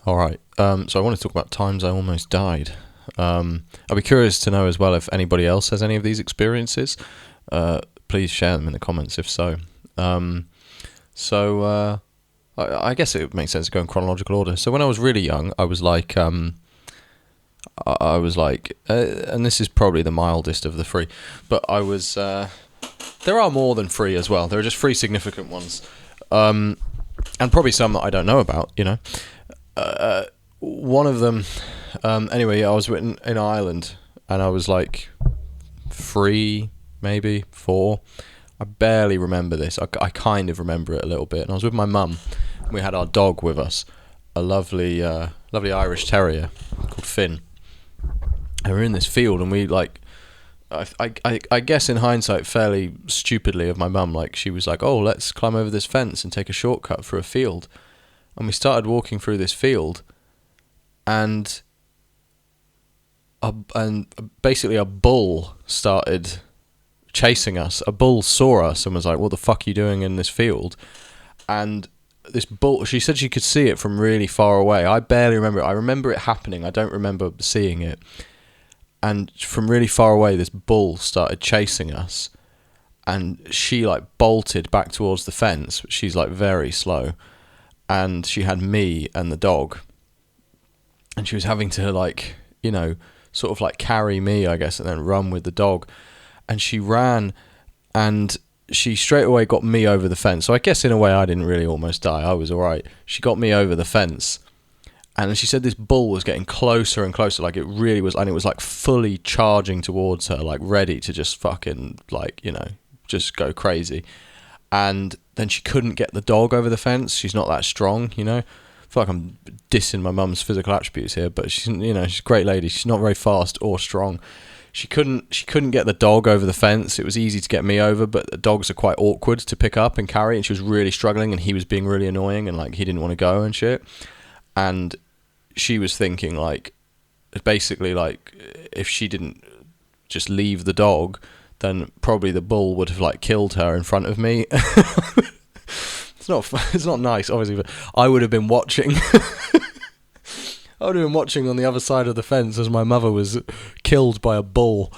All right. So I want to talk about times I almost died. I'd be curious to know as well if anybody else has any of these experiences. Please share them in the comments if so. I guess it makes sense to go in chronological order. So when I was really young, I was like, and this is probably the mildest of the three, but I was. There are more than three as well. There are just three significant ones, and probably some that I don't know about. One of them. Anyway, I was in Ireland, and I was like 3, maybe 4. I barely remember this. I kind of remember it a little bit. And I was with my mum. We had our dog with us, a lovely Irish Terrier called Finn. And we were in this field, and we like, I guess in hindsight, fairly stupidly of my mum, like she was like, "Oh, let's climb over this fence and take a shortcut through a field." And we started walking through this field, and basically a bull started chasing us. A bull saw us and was like, "What the fuck are you doing in this field?" And this bull, she said she could see it from really far away. I barely remember it. I remember it happening. I don't remember seeing it. And from really far away, this bull started chasing us, and she like bolted back towards the fence. She's like very slow, and she had me and the dog, and she was having to like, sort of like carry me, I guess, and then run with the dog. And she ran, and she straight away got me over the fence. So I guess in a way I didn't really almost die. I was all right. She got me over the fence, and she said this bull was getting closer and closer, like it really was, and it was like fully charging towards her, like ready to just fucking like, just go crazy. And then she couldn't get the dog over the fence. She's not that strong, I feel like I'm dissing my mum's physical attributes here, but she's a great lady. She's not very fast or strong. She couldn't get the dog over the fence. It was easy to get me over, but the dogs are quite awkward to pick up and carry, and she was really struggling, and he was being really annoying, and like he didn't want to go and shit. And she was thinking like, basically like, if she didn't just leave the dog, then probably the bull would have like killed her in front of me. It's not nice, obviously, but I would have been watching. I would have been watching on the other side of the fence as my mother was killed by a bull.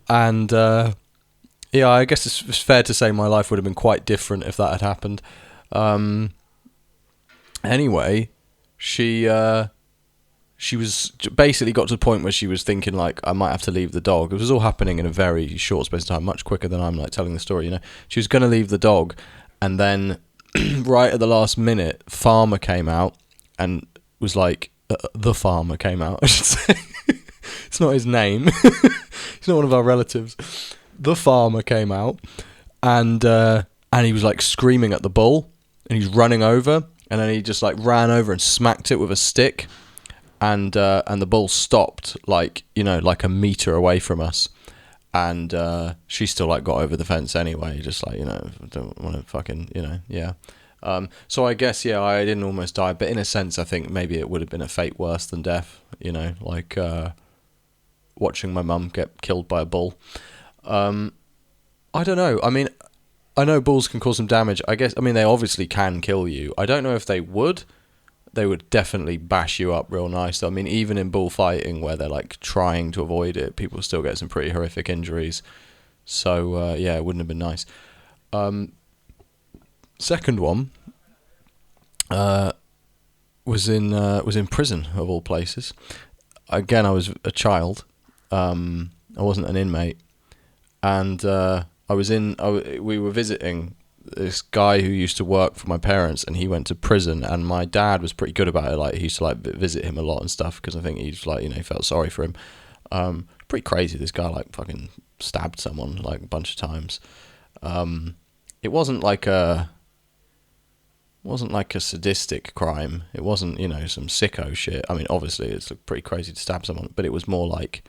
And I guess it's fair to say my life would have been quite different if that had happened. Anyway, she was basically got to the point where she was thinking like, I might have to leave the dog. It was all happening in a very short space of time, much quicker than I'm like telling the story. She was going to leave the dog, and then right at the last minute, farmer came out and was like, the farmer came out, I should say. It's not his name. He's not one of our relatives. The farmer came out, and he was like screaming at the bull, and he's running over, and then he just like ran over and smacked it with a stick, and the bull stopped like a meter away from us, and she still like got over the fence anyway, just like don't want to fucking yeah. So I guess, I didn't almost die, but in a sense, I think maybe it would have been a fate worse than death, like watching my mum get killed by a bull. I don't know. I mean, I know bulls can cause some damage. They obviously can kill you. I don't know if they would. They would definitely bash you up real nice. I mean, even in bullfighting where they're like trying to avoid it, people still get some pretty horrific injuries. So, it wouldn't have been nice. Second one was in prison, of all places. Again, I was a child. I wasn't an inmate, and we were visiting this guy who used to work for my parents, and he went to prison. And my dad was pretty good about it. Like, he used to like visit him a lot and stuff, because I think he's like, he felt sorry for him. Pretty crazy. This guy like fucking stabbed someone like a bunch of times. It wasn't like a sadistic crime. It wasn't, some sicko shit. I mean, obviously it's pretty crazy to stab someone, but it was more like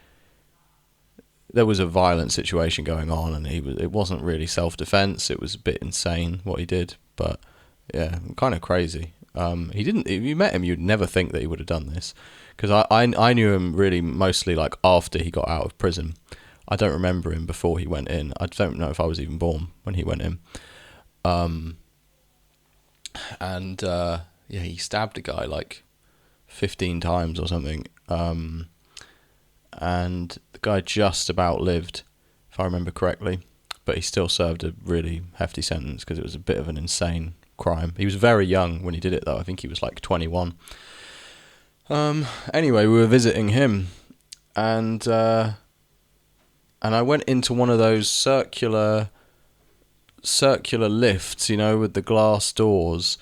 there was a violent situation going on, and it wasn't really self-defense. It was a bit insane what he did, but yeah, kind of crazy. If you met him, you'd never think that he would have done this, because I knew him really mostly like after he got out of prison. I don't remember him before he went in. I don't know if I was even born when he went in. He stabbed a guy like 15 times or something. And the guy just about lived, if I remember correctly, but he still served a really hefty sentence because it was a bit of an insane crime. He was very young when he did it, though. I think he was like 21. Anyway, we were visiting him, and I went into one of those circular lifts, you know, with the glass doors.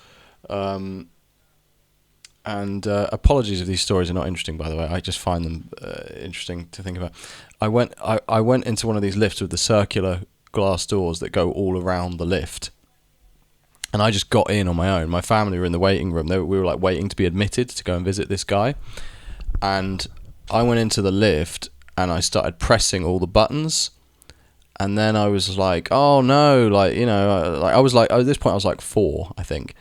And apologies if these stories are not interesting, by the way. I just find them interesting to think about. I went into one of these lifts with the circular glass doors that go all around the lift. And I just got in on my own. My family were in the waiting room. We were like waiting to be admitted to go and visit this guy. And I went into the lift and I started pressing all the buttons. And then I was like, oh no, like, you know, like I was like, at this point I was like 4, I think.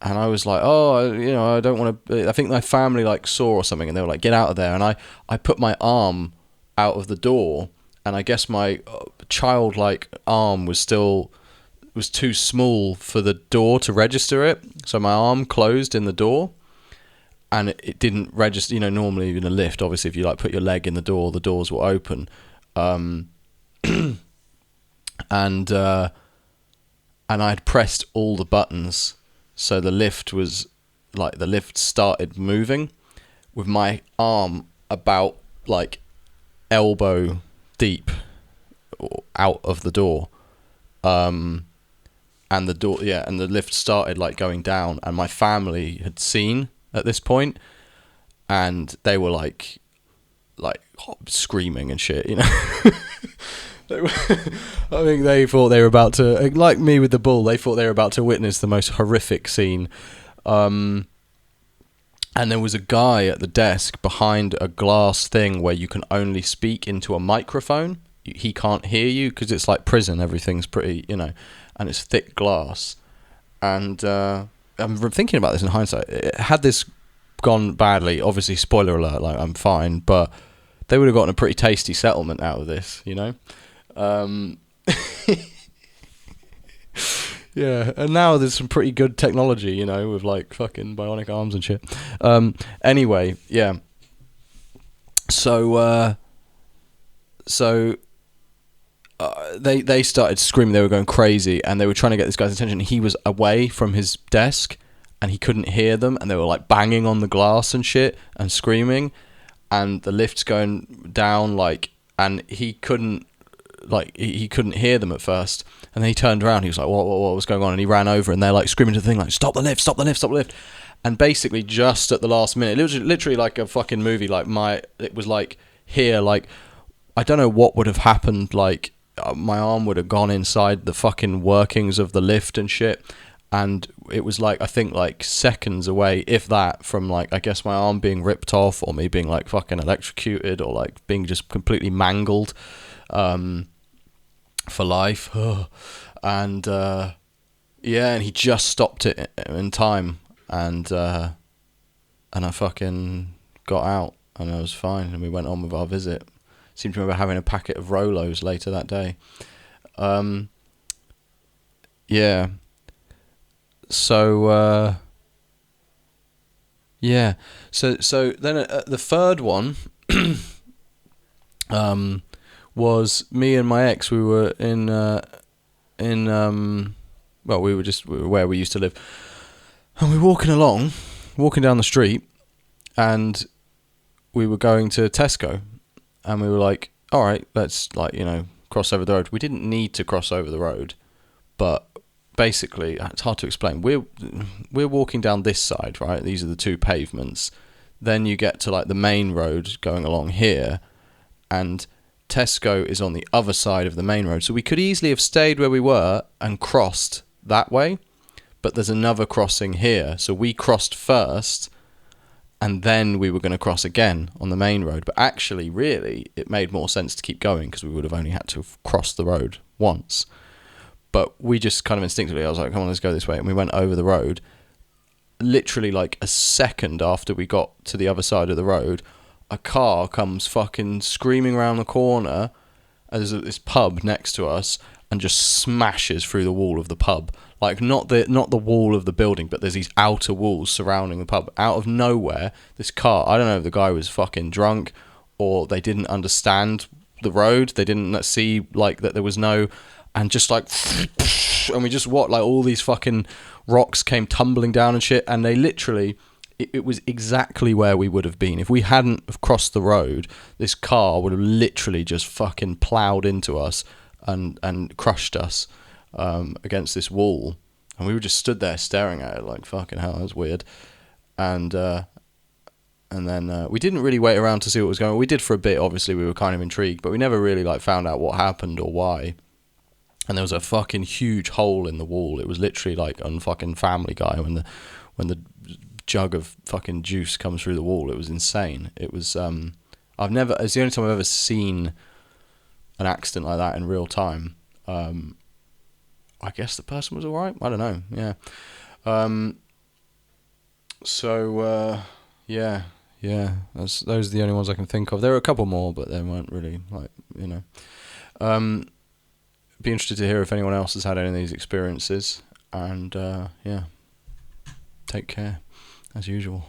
And I was like, oh, you know, I don't want to, I think my family like saw or something and they were like, get out of there. And I put my arm out of the door, and I guess my childlike arm was too small for the door to register it. So my arm closed in the door and it didn't register. You know, normally in a lift, obviously if you like put your leg in the doors will open. And I had pressed all the buttons. So the lift started moving with my arm about like elbow deep out of the door. And the lift started like going down, and my family had seen at this point, and they were like screaming and shit, you know. I think they thought they were about to, like me with the bull, they thought they were about to witness the most horrific scene. And there was a guy at the desk behind a glass thing where you can only speak into a microphone. He can't hear you because it's like prison. Everything's pretty, you know, and it's thick glass. And I'm thinking about this in hindsight. Had this gone badly, obviously, spoiler alert, like I'm fine, but they would have gotten a pretty tasty settlement out of this, you know? Yeah, and now there's some pretty good technology, you know, with like fucking bionic arms and shit. Anyway, yeah. So they started screaming. They were going crazy, and they were trying to get this guy's attention. He was away from his desk, and he couldn't hear them, and they were like banging on the glass and shit and screaming, and the lift's going down, like, and he couldn't hear them at first, and then he turned around. He was like, what was going on? And he ran over, and they're like screaming to the thing, like, stop the lift, and basically just at the last minute, it was literally like a fucking movie. Like it was like here, like I don't know what would have happened. Like my arm would have gone inside the fucking workings of the lift and shit, and it was like, I think like seconds away, if that, from like, I guess my arm being ripped off, or me being like fucking electrocuted, or like being just completely mangled for life. And yeah, and he just stopped it in time, and I fucking got out, and I was fine, and we went on with our visit. Seem to remember having a packet of Rolos later that day. Yeah. So yeah. So then the third one was me and my ex. We were we were where we used to live, and we were walking down the street, and we were going to Tesco, and we were like, all right, let's, like, you know, cross over the road. We didn't need to cross over the road, but basically, it's hard to explain. We're walking down this side, right? These are the two pavements. Then you get to like the main road going along here, and Tesco is on the other side of the main road. So we could easily have stayed where we were and crossed that way, but there's another crossing here. So we crossed first, and then we were going to cross again on the main road. But actually, really, it made more sense to keep going, because we would have only had to cross the road once. But we just kind of instinctively, I was like, come on, let's go this way. And we went over the road. Literally like a second after we got to the other side of the road, a car comes fucking screaming around the corner. And there's this pub next to us, and just smashes through the wall of the pub. like not the wall of the building, but there's these outer walls surrounding the pub. Out of nowhere, this car, I don't know if the guy was fucking drunk or they didn't understand the road, they didn't see like that there was no, and just like, and we just what, like all these fucking rocks came tumbling down and shit, and they literally, it was exactly where we would have been if we hadn't have crossed the road. This car would have literally just fucking ploughed into us and crushed us against this wall, and we were just stood there staring at it like, fucking hell, that was weird. And then we didn't really wait around to see what was going on. We did for a bit, obviously. We were kind of intrigued, but we never really like found out what happened or why. And there was a fucking huge hole in the wall. It was literally like on fucking Family Guy when the jug of fucking juice comes through the wall. It was insane. It was it's the only time I've ever seen an accident like that in real time. I guess the person was alright. I don't know. Yeah. Yeah. Those are the only ones I can think of. There were a couple more, but they weren't really like, you know. Be interested to hear if anyone else has had any of these experiences. And yeah, take care as usual.